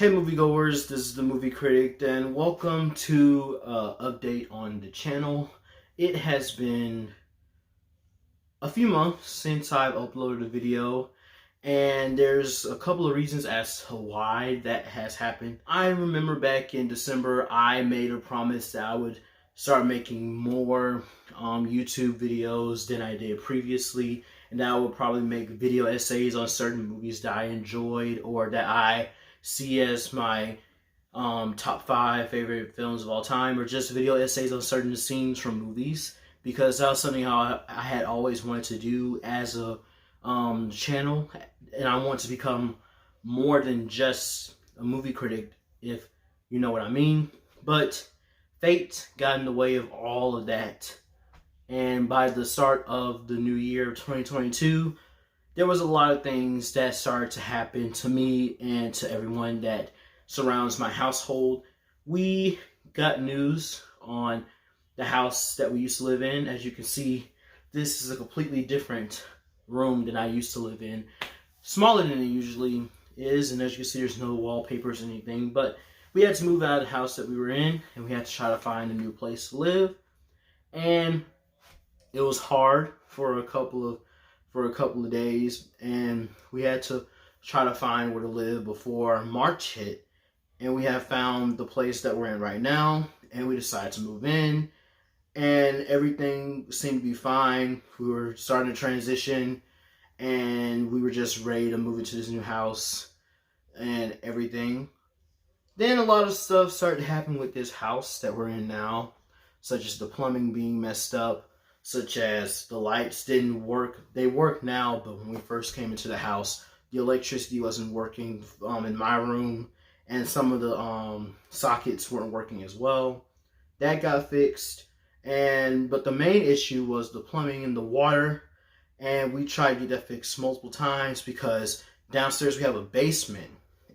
Hey moviegoers, this is the Movie Critic, and welcome to update on the channel. It has been a few months since I've uploaded a video, and there's a couple of reasons as to why that has happened. I remember back in December, I made a promise that I would start making more YouTube videos than I did previously, and that I would probably make video essays on certain movies that I enjoyed or that I see as my top 5 favorite films of all time, or just video essays on certain scenes from movies, because that was something I had always wanted to do as a channel, and I want to become more than just a movie critic, if you know what I mean. But fate got in the way of all of that, and by the start of the new year of 2022, there was a lot of things that started to happen to me and to everyone that surrounds my household. We got news on the house that we used to live in. As you can see, this is a completely different room than I used to live in. Smaller than it usually is, and as you can see, there's no wallpapers or anything, but we had to move out of the house that we were in, and we had to try to find a new place to live. And it was hard for a couple of days, and we had to try to find where to live before March hit. And we have found the place that we're in right now, and we decided to move in, and everything seemed to be fine. We were starting to transition, and we were just ready to move into this new house and everything. Then a lot of stuff started to happen with this house that we're in now, such as the plumbing being messed up, such as the lights didn't work. They work now, but when we first came into the house, the electricity wasn't working in my room, and some of the sockets weren't working as well. That got fixed, but the main issue was the plumbing and the water, and we tried to get that fixed multiple times because downstairs we have a basement,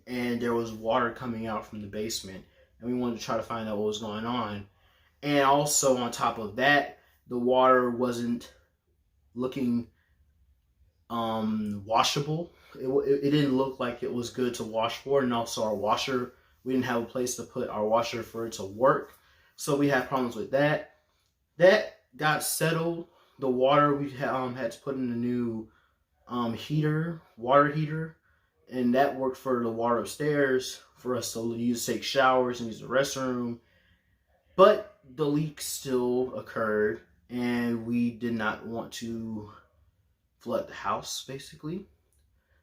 and there was water coming out from the basement, and we wanted to try to find out what was going on. And also on top of that, the water wasn't looking washable. It didn't look like it was good to wash for, and also our washer, we didn't have a place to put our washer for it to work, so we had problems with that. That got settled. The water, we had to put in a new water heater, and that worked for the water upstairs for us to use, take showers and use the restroom. But the leak still occurred, and we did not want to flood the house, basically.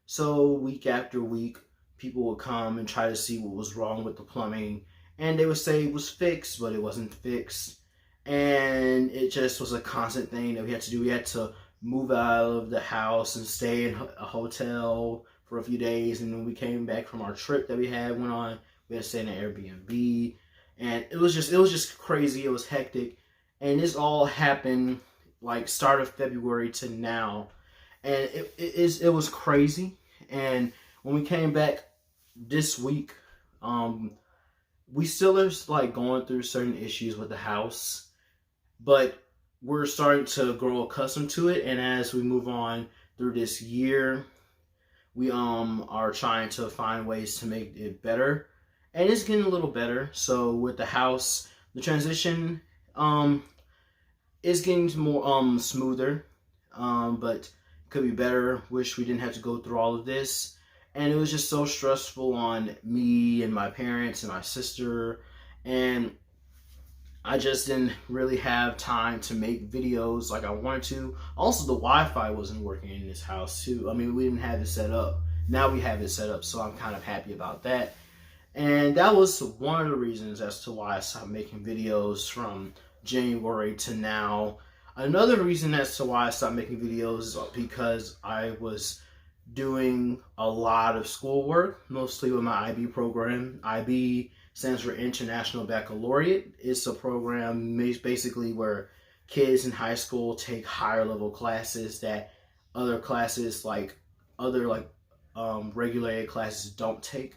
So week after week, people would come and try to see what was wrong with the plumbing, and they would say it was fixed, but it wasn't fixed. And it just was a constant thing that we had to do. We had to move out of the house and stay in a hotel for a few days, and when we came back from our trip that went on, we had to stay in an Airbnb. And it was just crazy. It was hectic, and this all happened like start of February to now, and it was crazy. And when we came back this week, we still are like going through certain issues with the house, but we're starting to grow accustomed to it. And as we move on through this year, we are trying to find ways to make it better. And it's getting a little better. So with the house, the transition is getting more smoother, but could be better. Wish we didn't have to go through all of this. And it was just so stressful on me and my parents and my sister, and I just didn't really have time to make videos like I wanted to. Also, the Wi-Fi wasn't working in this house too. I mean, we didn't have it set up. Now we have it set up, so I'm kind of happy about that. And that was one of the reasons as to why I stopped making videos from January to now. Another reason as to why I stopped making videos is because I was doing a lot of schoolwork, mostly with my IB program. IB stands for International Baccalaureate. It's a program basically where kids in high school take higher level classes that other classes regulated classes don't take.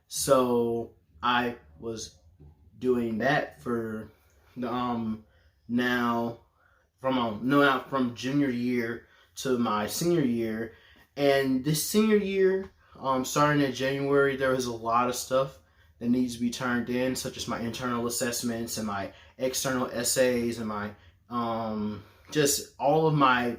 So I was doing that for now from junior year to my senior year. And this senior year, starting in January, there was a lot of stuff that needs to be turned in, such as my internal assessments and my external essays and my just all of my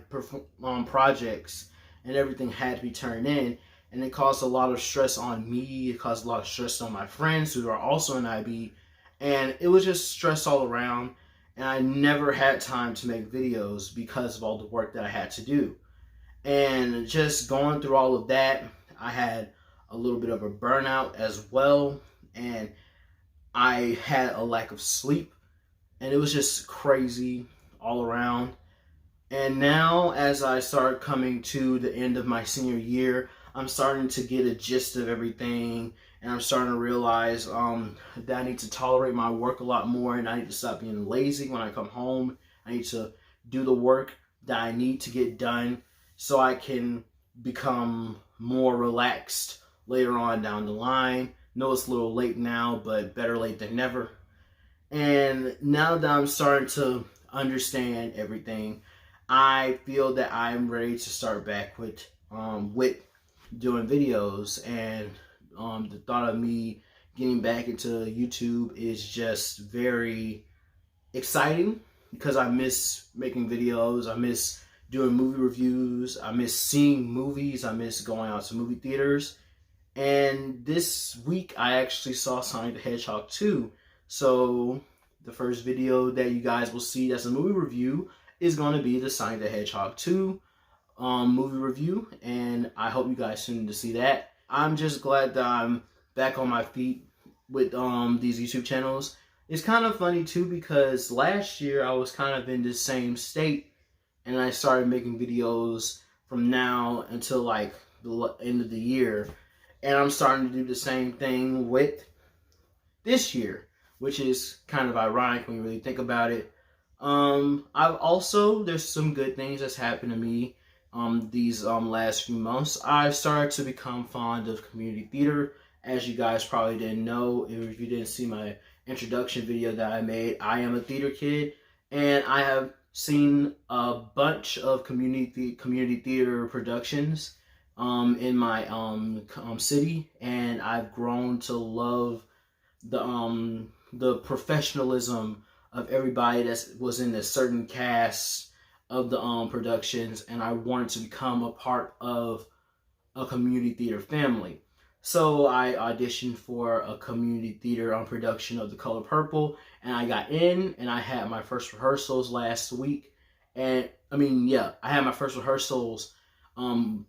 projects and everything had to be turned in. And it caused a lot of stress on me. It caused a lot of stress on my friends who are also in IB. And it was just stress all around. And I never had time to make videos because of all the work that I had to do. And just going through all of that, I had a little bit of a burnout as well. And I had a lack of sleep. And it was just crazy all around. And now, as I start coming to the end of my senior year, I'm starting to get a gist of everything, and I'm starting to realize that I need to tolerate my work a lot more, and I need to stop being lazy when I come home. I need to do the work that I need to get done so I can become more relaxed later on down the line. Know it's a little late now, but better late than never. And now that I'm starting to understand everything, I feel that I'm ready to start back with doing videos, and the thought of me getting back into YouTube is just very exciting because I miss making videos. I miss doing movie reviews. I miss seeing movies. I miss going out to movie theaters. And this week I actually saw Sonic the Hedgehog 2. So the first video that you guys will see that's a movie review is going to be the Sonic the Hedgehog 2 movie review, and I hope you guys tune in to see that. I'm just glad that I'm back on my feet with these YouTube channels. It's kind of funny too because last year I was kind of in the same state, and I started making videos from now until like the end of the year, and I'm starting to do the same thing with this year, which is kind of ironic when you really think about it. There's some good things that's happened to me these last few months. I've started to become fond of community theater. As you guys probably didn't know, if you didn't see my introduction video that I made, I am a theater kid, and I have seen a bunch of community theater productions in my city, and I've grown to love the professionalism of everybody that was in a certain cast of the productions, and I wanted to become a part of a community theater family. So I auditioned for a community theater production of The Color Purple, and I got in, and I had my first rehearsals last week. And I had my first rehearsals 2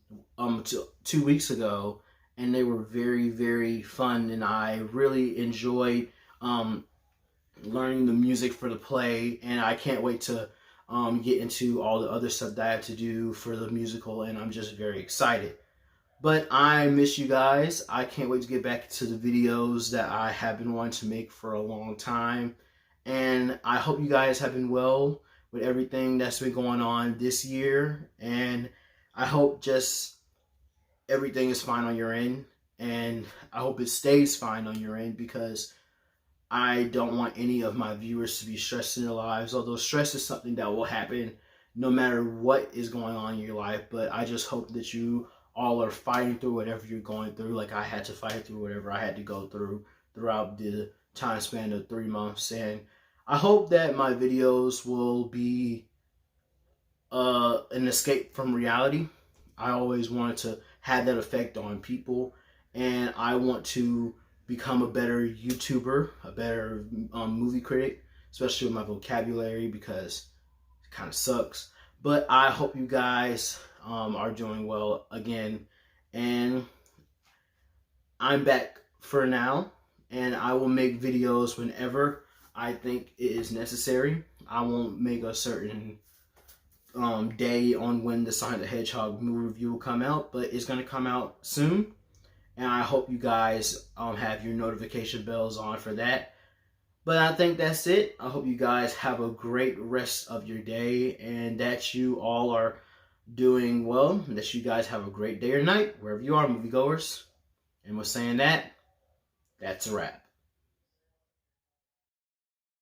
weeks ago, and they were very, very fun, and I really enjoyed learning the music for the play, and I can't wait to get into all the other stuff that I have to do for the musical, and I'm just very excited. But I miss you guys. I can't wait to get back to the videos that I have been wanting to make for a long time, and I hope you guys have been well with everything that's been going on this year, and I hope just everything is fine on your end, and I hope it stays fine on your end, because I don't want any of my viewers to be stressed in their lives, although stress is something that will happen no matter what is going on in your life. But I just hope that you all are fighting through whatever you're going through, like I had to fight through whatever I had to go through throughout the time span of 3 months. And I hope that my videos will be an escape from reality. I always wanted to have that effect on people, and I want to become a better YouTuber, a better movie critic, especially with my vocabulary, because it kind of sucks. But I hope you guys are doing well again, and I'm back for now, and I will make videos whenever I think it is necessary. I won't make a certain day on when the Sonic the Hedgehog movie review will come out, but it's going to come out soon. And I hope you guys have your notification bells on for that. But I think that's it. I hope you guys have a great rest of your day, and that you all are doing well, and that you guys have a great day or night, wherever you are, moviegoers. And with saying that, that's a wrap.